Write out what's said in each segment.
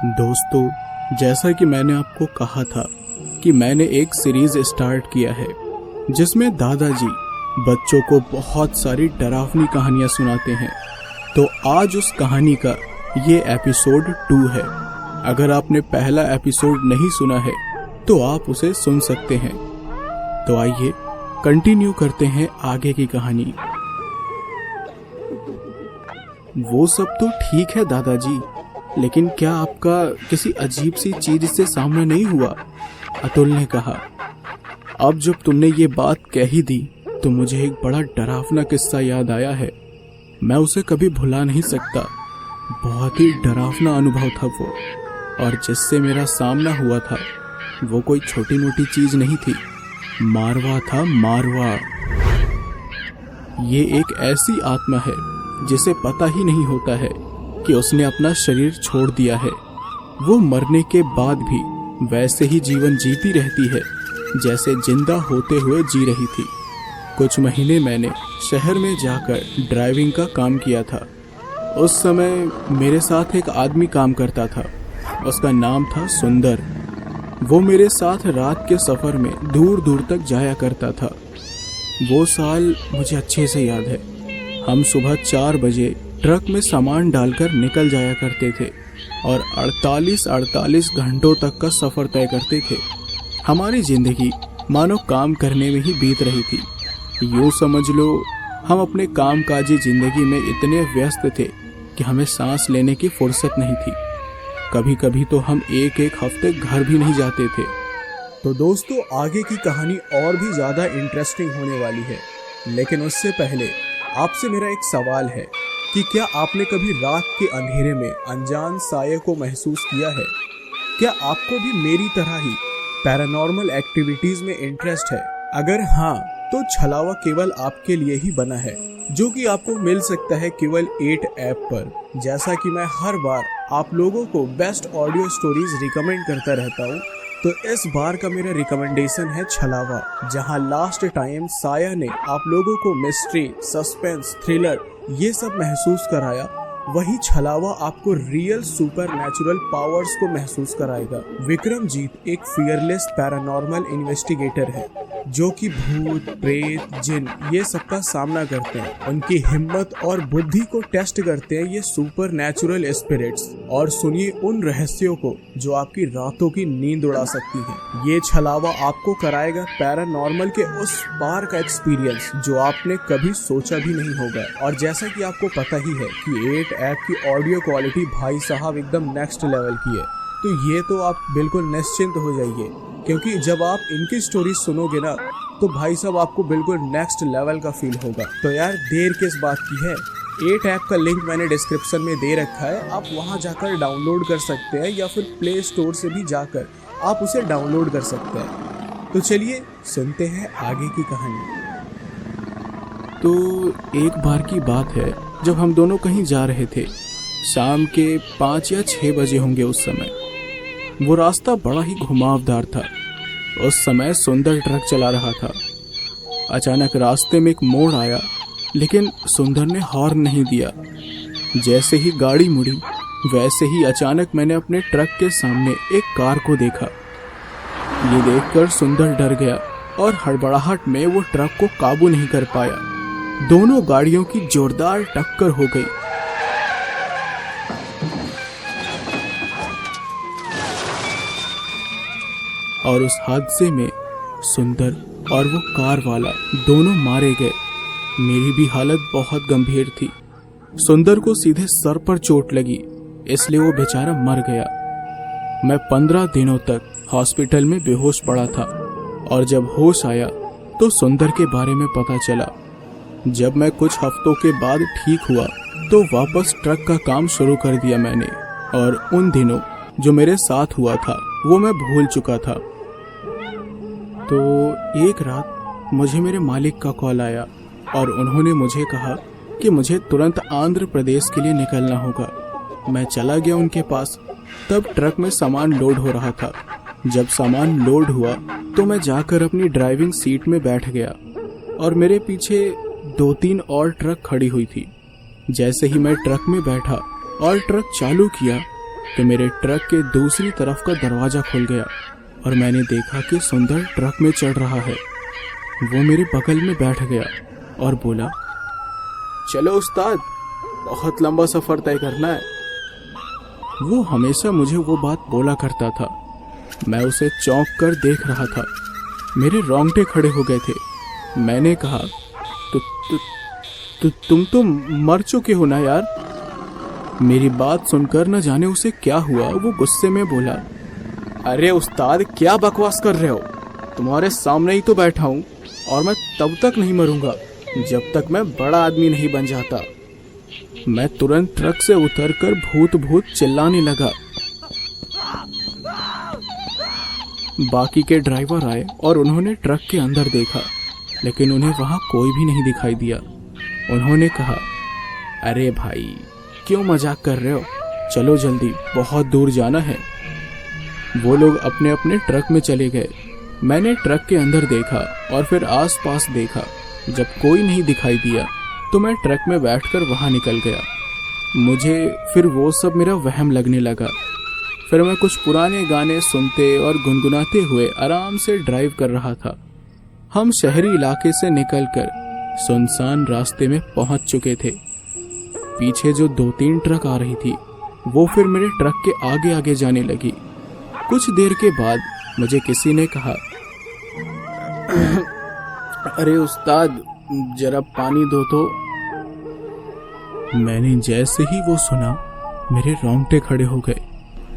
दोस्तों, जैसा कि मैंने आपको कहा था कि मैंने एक सीरीज स्टार्ट किया है जिसमें दादाजी बच्चों को बहुत सारी डरावनी कहानियां सुनाते हैं। तो आज उस कहानी का ये एपिसोड 2 है। अगर आपने पहला एपिसोड नहीं सुना है तो आप उसे सुन सकते हैं। तो आइए कंटिन्यू करते हैं आगे की कहानी। वो सब तो ठीक है दादाजी, लेकिन क्या आपका किसी अजीब सी चीज से सामना नहीं हुआ? अतुल ने कहा। अब जब तुमने ये बात कह ही दी तो मुझे एक बड़ा डरावना किस्सा याद आया है। मैं उसे कभी भुला नहीं सकता। बहुत ही डरावना अनुभव था वो, और जिससे मेरा सामना हुआ था वो कोई छोटी मोटी चीज नहीं थी। मारवा था, मारवा। ये एक ऐसी आत्मा है जिसे पता ही नहीं होता है कि उसने अपना शरीर छोड़ दिया है। वो मरने के बाद भी वैसे ही जीवन जीती रहती है जैसे जिंदा होते हुए जी रही थी। कुछ महीने मैंने शहर में जाकर ड्राइविंग का काम किया था। उस समय मेरे साथ एक आदमी काम करता था। उसका नाम था सुंदर। वो मेरे साथ रात के सफ़र में दूर दूर तक जाया करता था। वो साल मुझे अच्छे से याद है। हम सुबह 4 बजे ट्रक में सामान डालकर निकल जाया करते थे और 48 घंटों तक का सफ़र तय करते थे। हमारी ज़िंदगी मानो काम करने में ही बीत रही थी। यूँ समझ लो, हम अपने कामकाजी ज़िंदगी में इतने व्यस्त थे कि हमें सांस लेने की फुर्सत नहीं थी। कभी कभी तो हम एक हफ्ते घर भी नहीं जाते थे। तो दोस्तों, आगे की कहानी और भी ज़्यादा इंटरेस्टिंग होने वाली है, लेकिन उससे पहले आपसे मेरा एक सवाल है कि क्या आपने कभी रात के अंधेरे में अनजान साये को महसूस किया है? क्या आपको भी मेरी तरह ही पैरानॉर्मल एक्टिविटीज में इंटरेस्ट है? अगर हाँ, तो छलावा केवल आपके लिए ही बना है, जो कि आपको मिल सकता है केवल 8 ऐप पर। जैसा कि मैं हर बार आप लोगों को बेस्ट ऑडियो स्टोरीज रिकमेंड करता रहता हूँ, तो इस बार का मेरा रिकमेंडेशन है छलावा, जहां लास्ट टाइम साया ने आप लोगों को मिस्ट्री, सस्पेंस, थ्रिलर ये सब महसूस कराया। वही छलावा आपको रियल सुपर नेचुरल पावर्स को महसूस कराएगा। विक्रमजीत एक फियरलेस पैरानॉर्मल इन्वेस्टिगेटर है जो कि भूत, प्रेत, जिन ये सब का सामना करते हैं। उनकी हिम्मत और बुद्धि को टेस्ट करते हैं ये सुपर नेचुरल स्पिरिट्स। और सुनिए उन रहस्यों को जो आपकी रातों की नींद उड़ा सकती हैं। ये छलावा आपको कराएगा पैरानॉर्मल के उस पार का एक्सपीरियंस जो आपने कभी सोचा भी नहीं होगा। और जैसा कि आपको पता ही है कि 8 ऐप की ऑडियो क्वालिटी भाई साहब एकदम नेक्स्ट लेवल की है, तो ये तो आप बिल्कुल निश्चिंत हो जाइए, क्योंकि जब आप इनकी स्टोरी सुनोगे ना तो भाई साहब आपको बिल्कुल नेक्स्ट लेवल का फील होगा। तो यार देर किस बात की है? 8 ऐप का लिंक मैंने डिस्क्रिप्शन में दे रखा है, आप वहां जाकर डाउनलोड कर सकते हैं, या फिर प्ले स्टोर से भी जाकर आप उसे डाउनलोड कर सकते हैं। तो चलिए सुनते हैं आगे की कहानी। तो एक बार की बात है, जब हम दोनों कहीं जा रहे थे। शाम के 5 या 6 बजे होंगे उस समय। वो रास्ता बड़ा ही घुमावदार था। उस समय सुंदर ट्रक चला रहा था। अचानक रास्ते में एक मोड़ आया, लेकिन सुंदर ने हॉर्न नहीं दिया। जैसे ही गाड़ी मुड़ी, वैसे ही अचानक मैंने अपने ट्रक के सामने एक कार को देखा। ये देखकर सुंदर डर गया और हड़बड़ाहट में वो ट्रक को काबू नहीं कर पाया। दोनों गाड़ियों की जोरदार टक्कर हो गई। और उस हादसे में सुंदर और वो कार वाला दोनों मारे गए। मेरी भी हालत बहुत गंभीर थी। सुंदर को सीधे सर पर चोट लगी, इसलिए वो बेचारा मर गया। मैं 15 दिनों तक हॉस्पिटल में बेहोश पड़ा था, और जब होश आया तो सुंदर के बारे में पता चला। जब मैं कुछ हफ्तों के बाद ठीक हुआ तो वापस ट्रक का काम शुरू कर दिया मैंने, और उन दिनों जो मेरे साथ हुआ था वो मैं भूल चुका था। तो एक रात मुझे मेरे मालिक का कॉल आया और उन्होंने मुझे कहा कि मुझे तुरंत आंध्र प्रदेश के लिए निकलना होगा। मैं चला गया उनके पास। तब ट्रक में सामान लोड हो रहा था। जब सामान लोड हुआ तो मैं जाकर अपनी ड्राइविंग सीट में बैठ गया, और मेरे पीछे 2-3 और ट्रक खड़ी हुई थी। जैसे ही मैं ट्रक में बैठा और ट्रक चालू किया तो मेरे ट्रक के दूसरी तरफ का दरवाज़ा खुल गया और मैंने देखा कि सुंदर ट्रक में चढ़ रहा है। वो मेरे बगल में बैठ गया और बोला, चलो उस्ताद, बहुत लंबा सफ़र तय करना है। वो हमेशा मुझे वो बात बोला करता था। मैं उसे चौंक कर देख रहा था। मेरे रोंगटे खड़े हो गए थे। मैंने कहा, तुम तो मर चुके हो ना यार। मेरी बात सुनकर न जाने उसे क्या हुआ, वो गुस्से में बोला, अरे उस्ताद, क्या बकवास कर रहे हो? तुम्हारे सामने ही तो बैठा हूँ और मैं तब तक नहीं मरूंगा जब तक मैं बड़ा आदमी नहीं बन जाता। मैं तुरंत ट्रक से उतरकर भूत भूत चिल्लाने लगा। बाकी के ड्राइवर आए और उन्होंने ट्रक के अंदर देखा, लेकिन उन्हें वहां कोई भी नहीं दिखाई दिया। उन्होंने कहा, अरे भाई, क्यों मजाक कर रहे हो? चलो जल्दी, बहुत दूर जाना है। वो लोग अपने अपने ट्रक में चले गए। मैंने ट्रक के अंदर देखा और फिर आसपास देखा। जब कोई नहीं दिखाई दिया तो मैं ट्रक में बैठकर वहां निकल गया। मुझे फिर वो सब मेरा वहम लगने लगा। फिर मैं कुछ पुराने गाने सुनते और गुनगुनाते हुए आराम से ड्राइव कर रहा था। हम शहरी इलाके से निकलकर सुनसान रास्ते में पहुंच चुके थे। पीछे जो 2-3 ट्रक आ रही थी वो फिर मेरे ट्रक के आगे आगे जाने लगी। कुछ देर के बाद मुझे किसी ने कहा, अरे उस्ताद, जरा पानी दो तो। मैंने जैसे ही वो सुना, मेरे रोंगटे खड़े हो गए।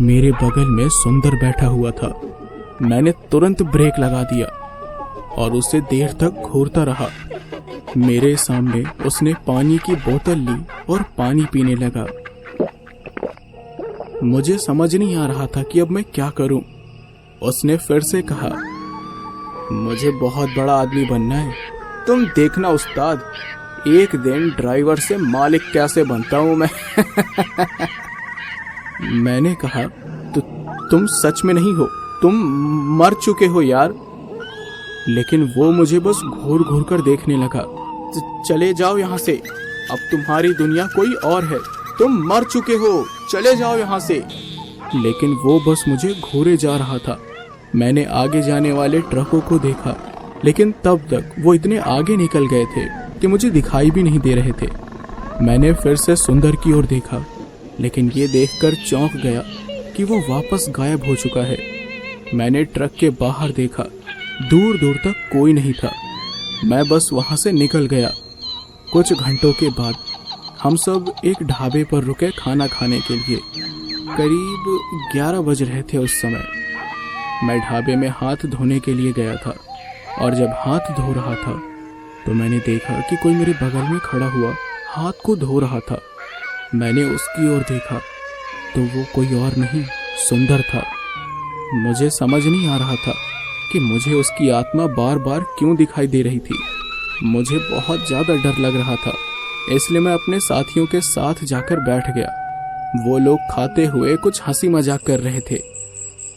मेरे बगल में सुंदर बैठा हुआ था। मैंने तुरंत ब्रेक लगा दिया और उसे देर तक घूरता रहा। मेरे सामने उसने पानी की बोतल ली और पानी पीने लगा। मुझे समझ नहीं आ रहा था कि अब मैं क्या करूं। उसने फिर से कहा, मुझे बहुत बड़ा आदमी बनना है। तुम देखना उस्ताद, एक दिन ड्राइवर से मालिक कैसे बनता हूं मैं। मैंने कहा, तो तुम सच में नहीं हो, तुम मर चुके हो यार। लेकिन वो मुझे बस घूर घूर कर देखने लगा। चले जाओ यहाँ से, अब तुम्हारी दुनिया कोई और है। तुम मर चुके हो, चले जाओ यहाँ से। लेकिन वो बस मुझे घूरे जा रहा था। मैंने आगे जाने वाले ट्रकों को देखा, लेकिन तब तक वो इतने आगे निकल गए थे कि मुझे दिखाई भी नहीं दे रहे थे। मैंने फिर से सुंदर की ओर देखा, लेकिन ये देखकर चौंक गया कि वो वापस गायब हो चुका है। मैंने ट्रक के बाहर देखा, दूर दूर तक कोई नहीं था। मैं बस वहां से निकल गया। कुछ घंटों के बाद हम सब एक ढाबे पर रुके खाना खाने के लिए। करीब 11 बज रहे थे उस समय। मैं ढाबे में हाथ धोने के लिए गया था और जब हाथ धो रहा था तो मैंने देखा कि कोई मेरे बगल में खड़ा हुआ हाथ को धो रहा था। मैंने उसकी ओर देखा तो वो कोई और नहीं, सुंदर था। मुझे समझ नहीं आ रहा था कि मुझे उसकी आत्मा बार बार क्यों दिखाई दे रही थी। मुझे बहुत ज़्यादा डर लग रहा था, इसलिए मैं अपने साथियों के साथ जाकर बैठ गया। वो लोग खाते हुए कुछ हंसी मजाक कर रहे थे,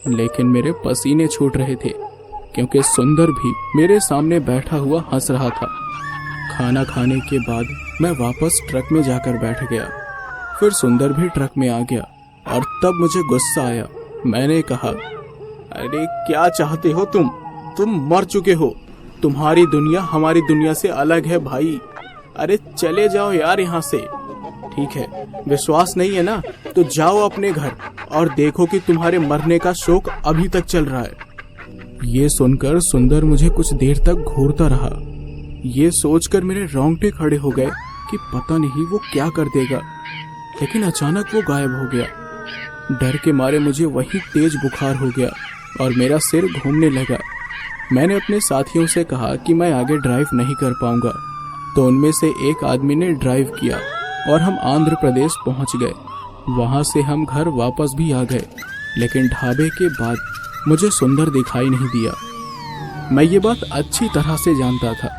लेकिन मेरे पसीने छूट रहे थे क्योंकि सुंदर भी मेरे सामने बैठा हुआ हंस रहा था। खाना खाने के बाद मैं वापस ट्रक में जाकर बैठ गया। फिर सुंदर भी ट्रक में आ गया और तब मुझे गुस्सा आया। मैंने कहा, अरे क्या चाहते हो तुम मर चुके हो। तुम्हारी दुनिया हमारी दुनिया से अलग है भाई। अरे चले जाओ यार यहाँ से। ठीक है, विश्वास नहीं है ना तो जाओ अपने घर और देखो कि तुम्हारे मरने का शोक अभी तक चल रहा है। ये सुनकर सुंदर मुझे कुछ देर तक घूरता रहा। ये सोचकर मेरे रोंगटे खड़े हो गए कि पता नहीं वो क्या कर देगा, लेकिन अचानक वो गायब हो गया। डर के मारे मुझे वही तेज बुखार हो गया और मेरा सिर घूमने लगा। मैंने अपने साथियों से कहा कि मैं आगे ड्राइव नहीं कर पाऊंगा, तो उनमें से एक आदमी ने ड्राइव किया और हम आंध्र प्रदेश पहुंच गए। वहां से हम घर वापस भी आ गए, लेकिन ढाबे के बाद मुझे सुंदर दिखाई नहीं दिया। मैं ये बात अच्छी तरह से जानता था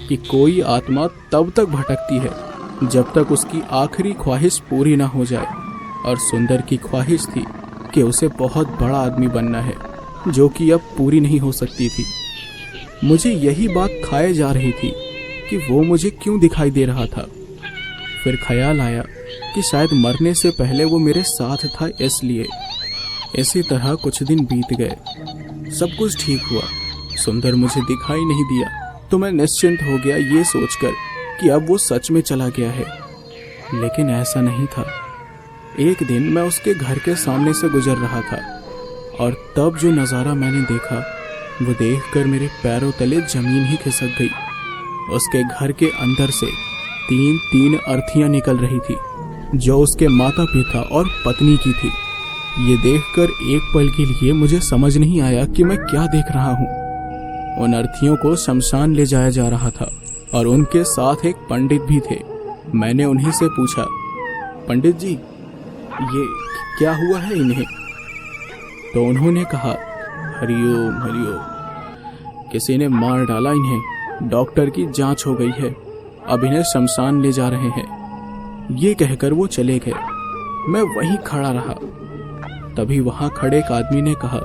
कि कोई आत्मा तब तक भटकती है जब तक उसकी आखिरी ख्वाहिश पूरी ना हो जाए, और सुंदर की ख्वाहिश थी कि उसे बहुत बड़ा आदमी बनना है, जो कि अब पूरी नहीं हो सकती थी। मुझे यही बात खाए जा रही थी कि वो मुझे क्यों दिखाई दे रहा था। फिर ख्याल आया कि शायद मरने से पहले वो मेरे साथ था, इसलिए। इसी तरह कुछ दिन बीत गए। सब कुछ ठीक हुआ। सुंदर मुझे दिखाई नहीं दिया तो मैं निश्चिंत हो गया ये सोचकर कि अब वो सच में चला गया है। लेकिन ऐसा नहीं था। एक दिन मैं उसके घर के सामने से गुजर रहा था और तब जो नज़ारा मैंने देखा वो देखकर मेरे पैरों तले जमीन ही खिसक गई। उसके घर के अंदर से तीन अर्थियां निकल रही थी जो उसके माता पिता और पत्नी की थी। ये देखकर एक पल के लिए मुझे समझ नहीं आया कि मैं क्या देख रहा हूँ। उन अर्थियों को शमशान ले जाया जा रहा था और उनके साथ एक पंडित भी थे। मैंने उन्हीं से पूछा, पंडित जी ये क्या हुआ है इन्हें? तो उन्होंने कहा, हरिओम हरिओम, किसी ने मार डाला इन्हें। डॉक्टर की जांच हो गई है, अब इन्हें शमशान ले जा रहे हैं। ये कहकर वो चले गए। मैं वहीं खड़ा रहा। तभी वहां खड़े एक आदमी ने कहा,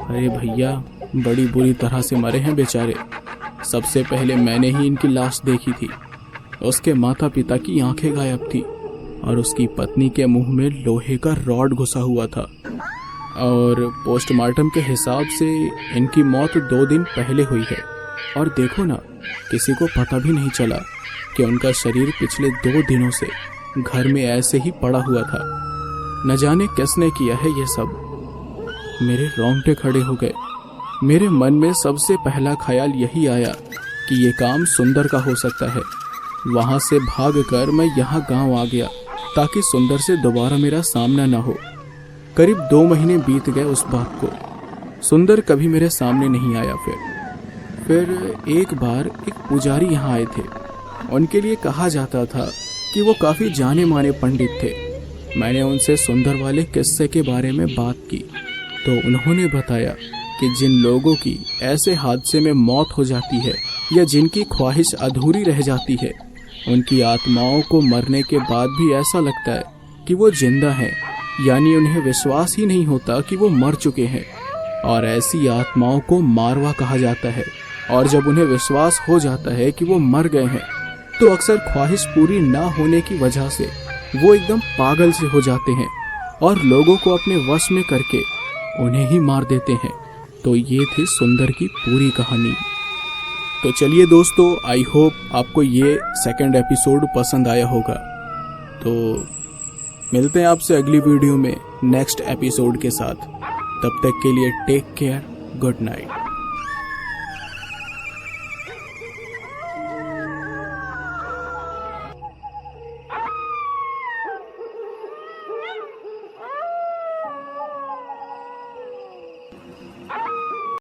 अरे भैया, बड़ी बुरी तरह से मरे हैं बेचारे। सबसे पहले मैंने ही इनकी लाश देखी थी। उसके माता पिता की आंखें गायब थी और उसकी पत्नी के मुंह में लोहे का रॉड घुसा हुआ था और पोस्टमार्टम के हिसाब से इनकी मौत 2 दिन पहले हुई है। और देखो ना, किसी को पता भी नहीं चला कि उनका शरीर पिछले 2 दिनों से घर में ऐसे ही पड़ा हुआ था। न जाने किसने किया है ये सब। मेरे रोंगटे खड़े हो गए। मेरे मन में सबसे पहला ख्याल यही आया कि ये काम सुंदर का हो सकता है। वहां से भागकर मैं यहाँ गांव आ गया ताकि सुंदर से दोबारा मेरा सामना न हो। करीब 2 महीने बीत गए उस बात को। सुंदर कभी मेरे सामने नहीं आया। फिर एक बार एक पुजारी यहाँ आए थे। उनके लिए कहा जाता था कि वो काफ़ी जाने माने पंडित थे। मैंने उनसे सुंदर वाले किस्से के बारे में बात की तो उन्होंने बताया कि जिन लोगों की ऐसे हादसे में मौत हो जाती है या जिनकी ख्वाहिश अधूरी रह जाती है, उनकी आत्माओं को मरने के बाद भी ऐसा लगता है कि वो जिंदा हैं, यानी उन्हें विश्वास ही नहीं होता कि वो मर चुके हैं। और ऐसी आत्माओं को मारवा कहा जाता है। और जब उन्हें विश्वास हो जाता है कि वो मर गए हैं तो अक्सर ख्वाहिश पूरी ना होने की वजह से वो एकदम पागल से हो जाते हैं और लोगों को अपने वश में करके उन्हें ही मार देते हैं। तो ये थी सुंदर की पूरी कहानी। तो चलिए दोस्तों, आई होप आपको ये 2nd एपिसोड पसंद आया होगा। तो मिलते हैं आपसे अगली वीडियो में नेक्स्ट एपिसोड के साथ। तब तक के लिए टेक केयर, गुड नाइट।